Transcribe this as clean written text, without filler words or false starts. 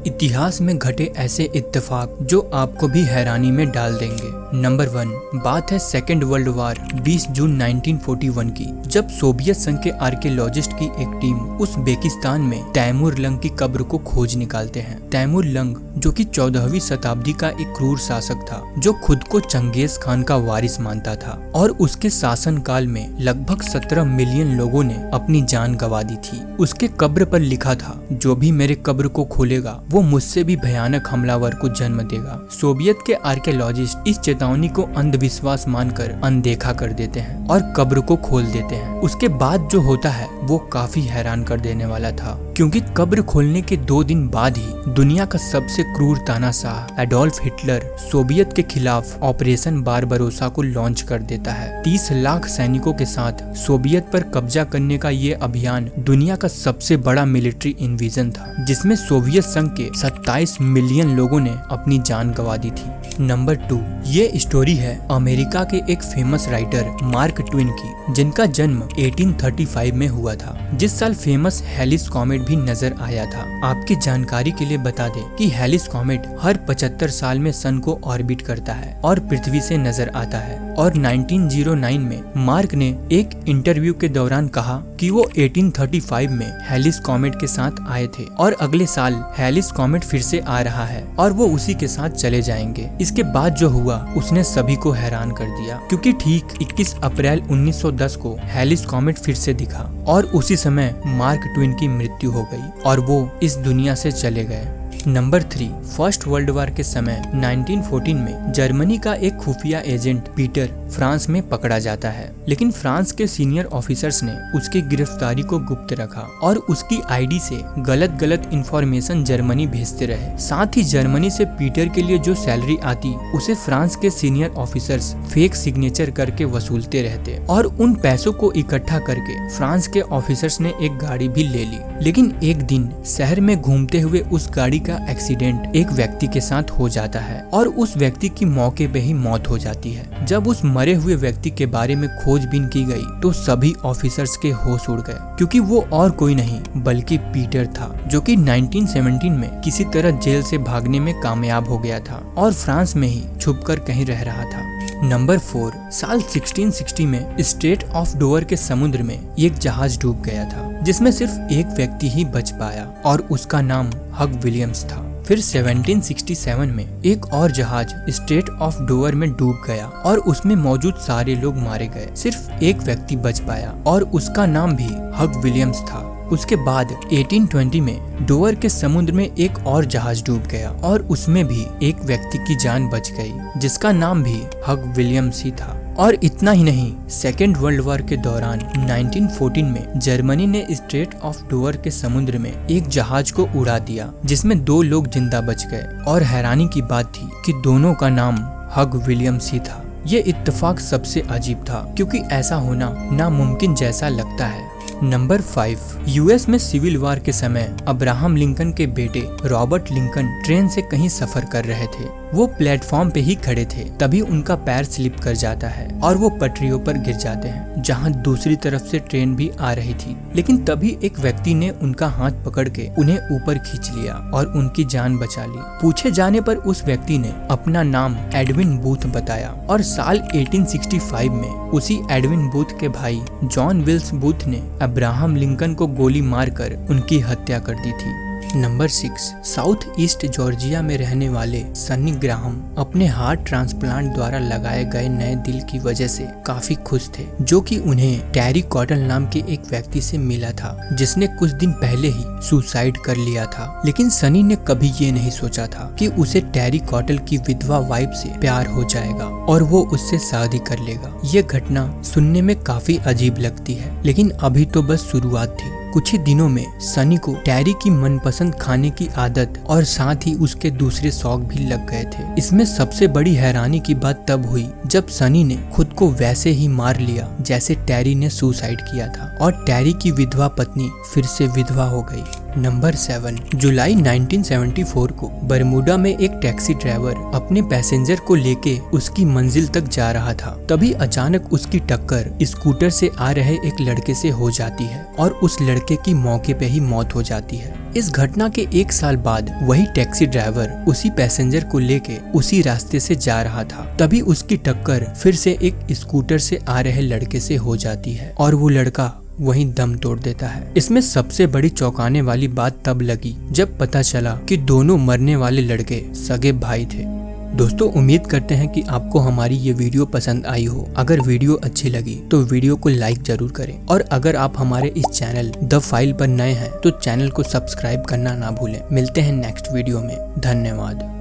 इतिहास में घटे ऐसे इत्तेफाक जो आपको भी हैरानी में डाल देंगे। नंबर 1, बात है सेकेंड वर्ल्ड वार 20 जून 1941 की, जब सोवियत संघ के आर्कियोलॉजिस्ट की एक टीम उज़्बेकिस्तान में तैमूर लंग की कब्र को खोज निकालते हैं। तैमूर लंग जो कि 14वीं शताब्दी का एक क्रूर शासक था, जो खुद को चंगेज खान का वारिस मानता था और उसके शासन काल में लगभग 17 मिलियन लोगों ने अपनी जान गंवा दी थी। उसके कब्र पर लिखा था, जो भी मेरे कब्र को खोलेगा वो मुझसे भी भयानक हमलावर को जन्म देगा। सोवियत के आर्कियोलॉजिस्ट इस चेतावनी को अंधविश्वास मानकर अनदेखा कर देते हैं और कब्र को खोल देते हैं। उसके बाद जो होता है वो काफी हैरान कर देने वाला था, क्योंकि कब्र खोलने के 2 दिन बाद ही दुनिया का सबसे क्रूर तानाशाह एडोल्फ हिटलर सोवियत के खिलाफ ऑपरेशन बारबरोसा को लॉन्च कर देता है। 30 लाख सैनिकों के साथ सोवियत पर कब्जा करने का ये अभियान दुनिया का सबसे बड़ा मिलिट्री इन्वेजन था, जिसमें सोवियत संघ के 27 मिलियन लोगों ने अपनी जान गंवा दी थी। नंबर 2, ये स्टोरी है अमेरिका के एक फेमस राइटर मार्क ट्वेन की, जिनका जन्म 1835 में हुआ था, जिस साल फेमस हेलिस कॉमेट भी नजर आया था। आपकी जानकारी के लिए बता दें कि हेलिस कॉमेट हर 75 साल में सन को ऑर्बिट करता है और पृथ्वी से नजर आता है। और 1909 में मार्क ने एक इंटरव्यू के दौरान कहा कि वो 1835 में हेलिस कॉमेट के साथ आए थे और अगले साल हेलिस कॉमेट फिर से आ रहा है और वो उसी के साथ चले जाएंगे। इसके बाद जो हुआ उसने सभी को हैरान कर दिया, क्योंकि ठीक 21 अप्रैल 1910 को हेलिस कॉमेट फिर से दिखा और उसी समय मार्क ट्वेन की मृत्यु हो गई और वो इस दुनिया से चले गए। नंबर 3, फर्स्ट वर्ल्ड वार के समय 1914 में जर्मनी का एक खुफिया एजेंट पीटर फ्रांस में पकड़ा जाता है, लेकिन फ्रांस के सीनियर ऑफिसर्स ने उसकी गिरफ्तारी को गुप्त रखा और उसकी आईडी से गलत इंफॉर्मेशन जर्मनी भेजते रहे। साथ ही जर्मनी से पीटर के लिए जो सैलरी आती उसे फ्रांस के सीनियर ऑफिसर्स फेक सिग्नेचर करके वसूलते रहते और उन पैसों को इकट्ठा करके फ्रांस के ऑफिसर्स ने एक गाड़ी भी ले ली। लेकिन एक दिन शहर में घूमते हुए उस गाड़ी का एक्सीडेंट एक व्यक्ति के साथ हो जाता है और उस व्यक्ति की मौके पे ही मौत हो जाती है। जब उस मरे हुए व्यक्ति के बारे में खोजबीन की गई तो सभी ऑफिसर्स के होश उड़ गए, क्योंकि वो और कोई नहीं बल्कि पीटर था, जो कि 1917 में किसी तरह जेल से भागने में कामयाब हो गया था और फ्रांस में ही छुपकर कहीं रह रहा था। नंबर 4, साल 1660 में स्ट्रेट ऑफ डोवर के समुद्र में एक जहाज डूब गया था, जिसमें सिर्फ एक व्यक्ति ही बच पाया और उसका नाम हग विलियम्स था। फिर 1767 में एक और जहाज स्ट्रेट ऑफ डोवर में डूब गया और उसमें मौजूद सारे लोग मारे गए, सिर्फ एक व्यक्ति बच पाया और उसका नाम भी हग विलियम्स था। उसके बाद 1820 में डोवर के समुद्र में एक और जहाज डूब गया और उसमें भी एक व्यक्ति की जान बच गई, जिसका नाम भी हग विलियम्स ही था। और इतना ही नहीं, सेकेंड वर्ल्ड वार के दौरान 1914 में जर्मनी ने स्ट्रेट ऑफ डोवर के समुद्र में एक जहाज को उड़ा दिया, जिसमें 2 लोग जिंदा बच गए और हैरानी की बात थी कि दोनों का नाम हग विलियम्स ही था। ये इत्तेफाक सबसे अजीब था, क्योंकि ऐसा होना नामुमकिन जैसा लगता है। नंबर 5, यूएस में सिविल वार के समय अब्राहम लिंकन के बेटे रॉबर्ट लिंकन ट्रेन से कहीं सफर कर रहे थे। वो प्लेटफॉर्म पे ही खड़े थे, तभी उनका पैर स्लिप कर जाता है और वो पटरियों पर गिर जाते हैं, जहां दूसरी तरफ से ट्रेन भी आ रही थी। लेकिन तभी एक व्यक्ति ने उनका हाथ पकड़ के उन्हें ऊपर खींच लिया और उनकी जान बचा ली। पूछे जाने पर उस व्यक्ति ने अपना नाम एडविन बूथ बताया और साल 1865 में उसी एडविन बूथ के भाई जॉन विल्स बूथ ने अब्राहम लिंकन को गोली मारकर उनकी हत्या कर दी थी। नंबर 6, साउथ ईस्ट जॉर्जिया में रहने वाले सनी ग्राहम अपने हार्ट ट्रांसप्लांट द्वारा लगाए गए नए दिल की वजह से काफी खुश थे, जो कि उन्हें टेरी कॉटल नाम के एक व्यक्ति से मिला था, जिसने कुछ दिन पहले ही सुसाइड कर लिया था। लेकिन सनी ने कभी ये नहीं सोचा था कि उसे टेरी कॉटल की विधवा वाइफ से प्यार हो जाएगा और वो उससे शादी कर लेगा। ये घटना सुनने में काफी अजीब लगती है, लेकिन अभी तो बस शुरुआत थी। कुछ ही दिनों में सनी को टेरी की मनपसंद खाने की आदत और साथ ही उसके दूसरे शौक भी लग गए थे। इसमें सबसे बड़ी हैरानी की बात तब हुई जब सनी ने खुद को वैसे ही मार लिया जैसे टेरी ने सुसाइड किया था और टेरी की विधवा पत्नी फिर से विधवा हो गई। नंबर 7, जुलाई 1974 को बरमूडा में एक टैक्सी ड्राइवर अपने पैसेंजर को लेके उसकी मंजिल तक जा रहा था। तभी अचानक उसकी टक्कर स्कूटर से आ रहे एक लड़के से हो जाती है और उस लड़के की मौके पे ही मौत हो जाती है। इस घटना के 1 साल बाद वही टैक्सी ड्राइवर उसी पैसेंजर को लेके उसी रास्ते से जा रहा था। तभी उसकी टक्कर फिर से एक स्कूटर से आ रहे लड़के से हो जाती है और वो लड़का वहीं दम तोड़ देता है। इसमें सबसे बड़ी चौंकाने वाली बात तब लगी जब पता चला कि दोनों मरने वाले लड़के सगे भाई थे। दोस्तों, उम्मीद करते हैं कि आपको हमारी ये वीडियो पसंद आई हो। अगर वीडियो अच्छी लगी तो वीडियो को लाइक जरूर करें और अगर आप हमारे इस चैनल द फाइल पर नए हैं तो चैनल को सब्सक्राइब करना ना भूलें। मिलते हैं नेक्स्ट वीडियो में। धन्यवाद।